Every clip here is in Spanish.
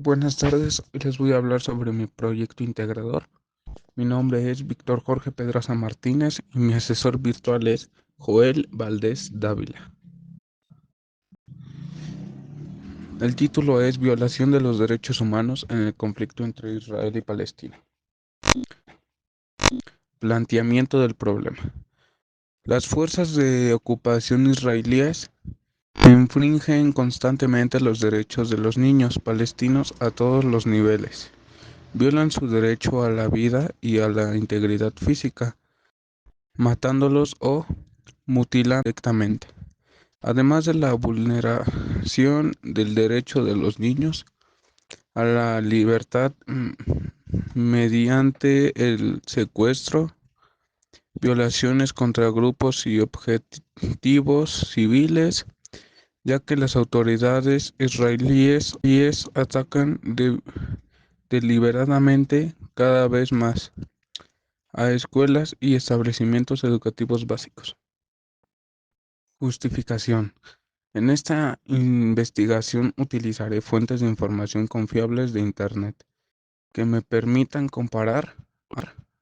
Buenas tardes, hoy les voy a hablar sobre mi proyecto integrador. Mi nombre es Víctor Jorge Pedraza Martínez y mi asesor virtual es Joel Valdés Dávila. El título es Violación de los Derechos Humanos en el conflicto entre Israel y Palestina. Planteamiento del problema. Las fuerzas de ocupación israelíes infringen constantemente los derechos de los niños palestinos a todos los niveles. Violan su derecho a la vida y a la integridad física, matándolos o mutilando directamente, además de la vulneración del derecho de los niños a la libertad mediante el secuestro, violaciones contra grupos y objetivos civiles, ya que las autoridades israelíes atacan deliberadamente cada vez más a escuelas y establecimientos educativos básicos. Justificación. En esta investigación utilizaré fuentes de información confiables de Internet que me permitan comparar,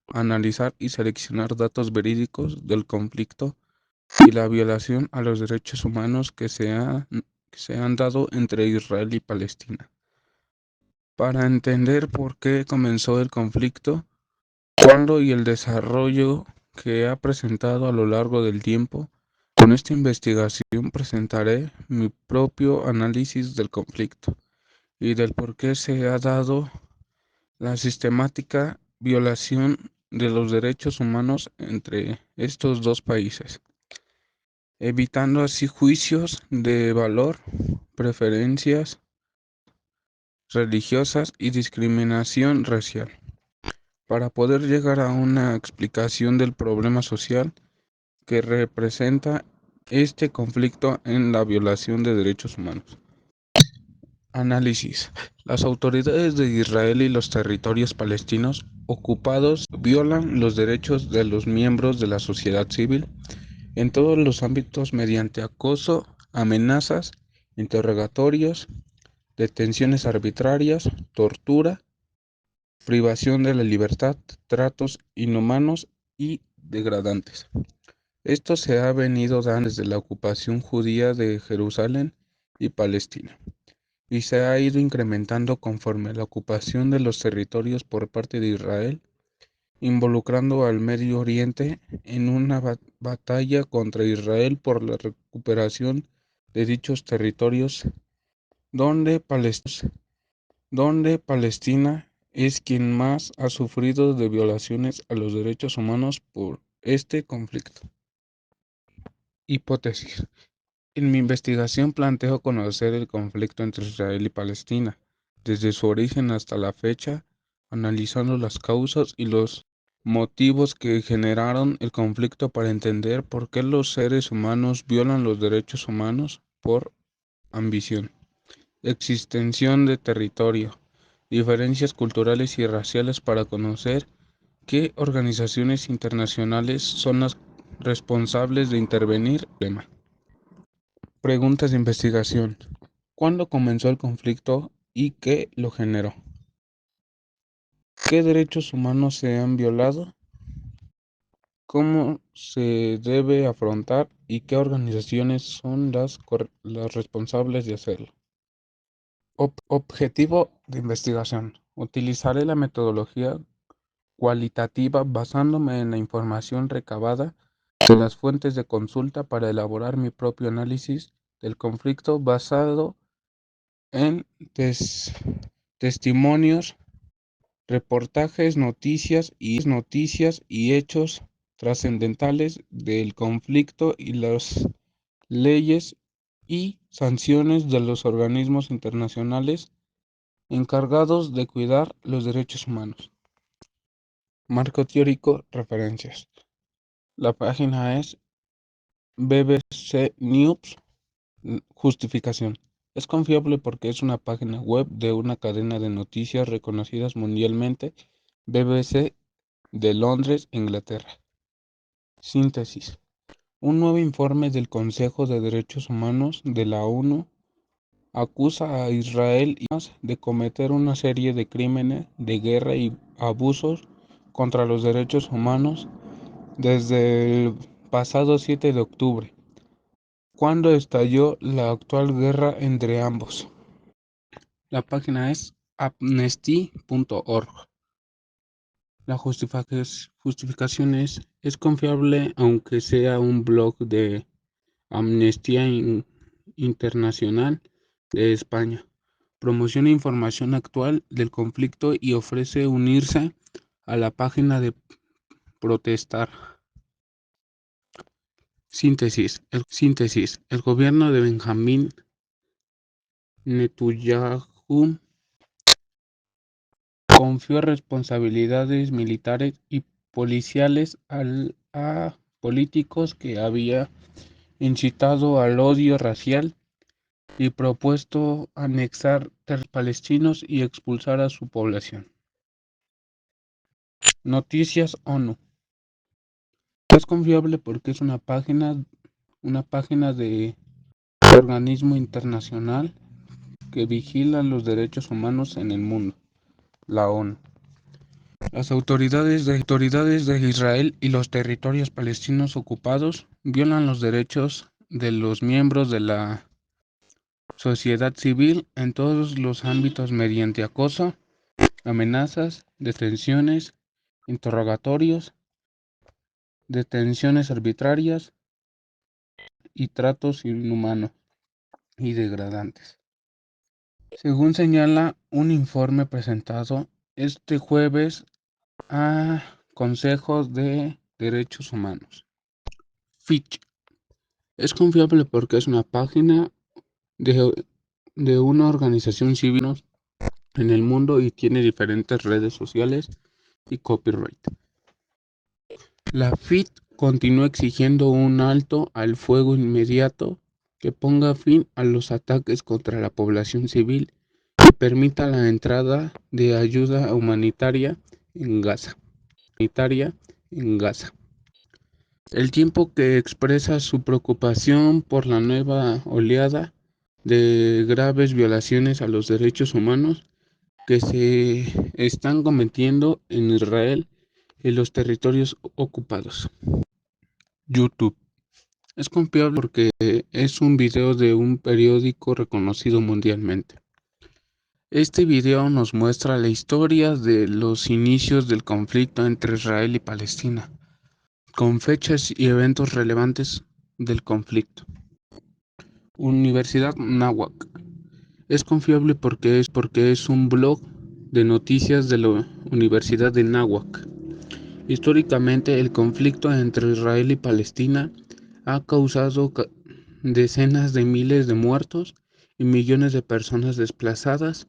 analizar y seleccionar datos verídicos del conflicto y la violación a los derechos humanos que se han dado entre Israel y Palestina. Para entender por qué comenzó el conflicto, cuándo y el desarrollo que ha presentado a lo largo del tiempo, con esta investigación presentaré mi propio análisis del conflicto y del por qué se ha dado la sistemática violación de los derechos humanos entre estos dos países, evitando así juicios de valor, preferencias religiosas y discriminación racial, para poder llegar a una explicación del problema social que representa este conflicto en la violación de derechos humanos. Análisis. Las autoridades de Israel y los territorios palestinos ocupados violan los derechos de los miembros de la sociedad civil en todos los ámbitos mediante acoso, amenazas, interrogatorios, detenciones arbitrarias, tortura, privación de la libertad, tratos inhumanos y degradantes. Esto se ha venido dando desde la ocupación judía de Jerusalén y Palestina, y se ha ido incrementando conforme la ocupación de los territorios por parte de Israel, involucrando al Medio Oriente en una batalla contra Israel por la recuperación de dichos territorios, donde Palestina es quien más ha sufrido de violaciones a los derechos humanos por este conflicto. Hipótesis. En mi investigación planteo conocer el conflicto entre Israel y Palestina, desde su origen hasta la fecha, analizando las causas y los motivos que generaron el conflicto para entender por qué los seres humanos violan los derechos humanos por ambición, extensión de territorio, diferencias culturales y raciales para conocer qué organizaciones internacionales son las responsables de intervenir en el tema. Preguntas de investigación. ¿Cuándo comenzó el conflicto y qué lo generó? ¿Qué derechos humanos se han violado? ¿Cómo se debe afrontar y qué organizaciones son las responsables de hacerlo? Objetivo de investigación. Utilizaré la metodología cualitativa basándome en la información recabada de las fuentes de consulta para elaborar mi propio análisis del conflicto basado en testimonios, reportajes, noticias y hechos trascendentales del conflicto y las leyes y sanciones de los organismos internacionales encargados de cuidar los derechos humanos. Marco teórico, referencias. La página es BBC News. Justificación. Es confiable porque es una página web de una cadena de noticias reconocidas mundialmente, BBC de Londres, Inglaterra. Síntesis. Un nuevo informe del Consejo de Derechos Humanos de la ONU acusa a Israel y Hamas de cometer una serie de crímenes de guerra y abusos contra los derechos humanos desde el pasado 7 de octubre, cuando estalló la actual guerra entre ambos. La página es amnesty.org. La justificación es confiable aunque sea un blog de Amnistía Internacional de España. Promociona información actual del conflicto y ofrece unirse a la página de protestar. Síntesis. El gobierno de Benjamín Netanyahu confió responsabilidades militares y policiales a políticos que había incitado al odio racial y propuesto anexar territorios palestinos y expulsar a su población. Noticias ONU. Es confiable porque es una página de organismo internacional que vigila los derechos humanos en el mundo, la ONU. Las autoridades de Israel y los territorios palestinos ocupados violan los derechos de los miembros de la sociedad civil en todos los ámbitos mediante acoso, amenazas, detenciones, interrogatorios, detenciones arbitrarias y tratos inhumanos y degradantes. Según señala un informe presentado este jueves a Consejos de Derechos Humanos. Fitch es confiable porque es una página de una organización civil en el mundo y tiene diferentes redes sociales y copyright. La FIT continúa exigiendo un alto al fuego inmediato que ponga fin a los ataques contra la población civil y permita la entrada de ayuda humanitaria en Gaza. El tiempo que expresa su preocupación por la nueva oleada de graves violaciones a los derechos humanos que se están cometiendo en Israel y los territorios ocupados. YouTube. Es confiable porque es un video de un periódico reconocido mundialmente. Este video nos muestra la historia de los inicios del conflicto entre Israel y Palestina, con fechas y eventos relevantes del conflicto. Universidad Nahuac. Es confiable porque es un blog de noticias de la Universidad de Nahuac. Históricamente, el conflicto entre Israel y Palestina ha causado decenas de miles de muertos y millones de personas desplazadas.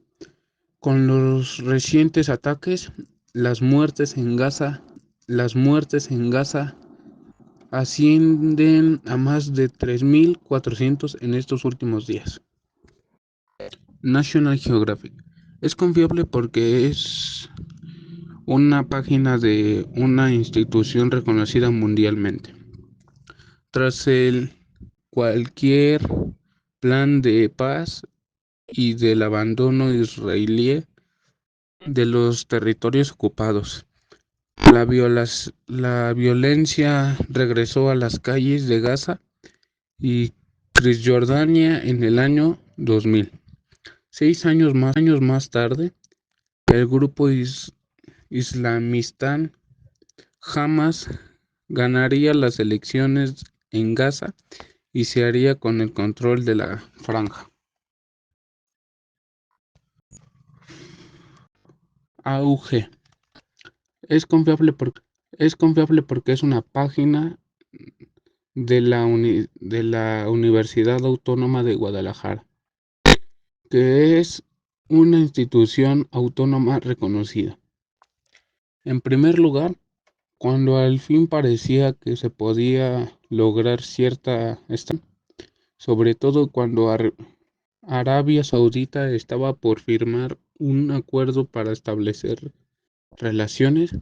Con los recientes ataques, las muertes en Gaza ascienden a más de 3.400 en estos últimos días. National Geographic. Es confiable porque es una página de una institución reconocida mundialmente. Tras cualquier plan de paz y del abandono israelí de los territorios ocupados, la violencia regresó a las calles de Gaza y Cisjordania en el año 2000. 6 años más tarde, el grupo islamista Hamas ganaría las elecciones en Gaza y se haría con el control de la franja. AUG. Es confiable porque es una página de la Universidad Autónoma de Guadalajara, que es una institución autónoma reconocida. En primer lugar, cuando al fin parecía que se podía lograr cierta estabilidad, sobre todo cuando Arabia Saudita estaba por firmar un acuerdo para establecer relaciones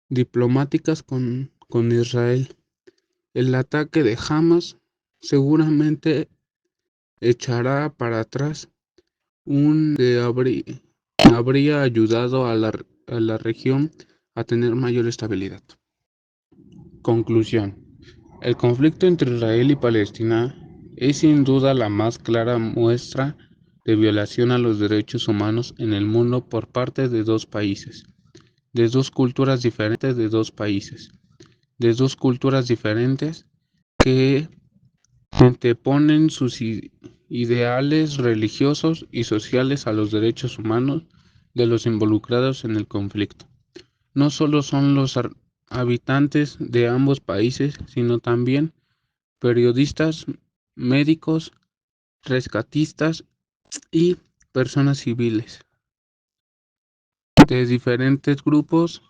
diplomáticas con Israel. El ataque de Hamas seguramente echará para atrás un que habría ayudado a la región a tener mayor estabilidad. Conclusión. El conflicto entre Israel y Palestina es sin duda la más clara muestra de violación a los derechos humanos en el mundo por parte de dos países, de dos culturas diferentes, de dos culturas diferentes que anteponen sus ideales religiosos y sociales a los derechos humanos de los involucrados en el conflicto. No solo son los habitantes de ambos países, sino también periodistas, médicos, rescatistas y personas civiles de diferentes grupos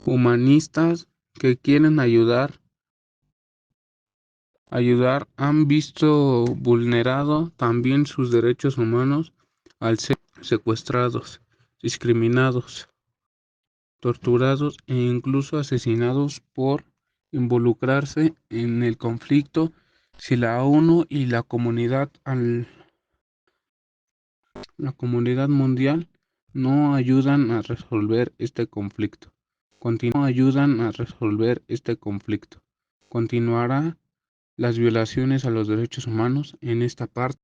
humanistas que quieren ayudar han visto vulnerado también sus derechos humanos al ser secuestrados, discriminados, torturados e incluso asesinados por involucrarse en el conflicto si la ONU y la comunidad mundial no ayudan a resolver este conflicto. Continuará las violaciones a los derechos humanos en esta parte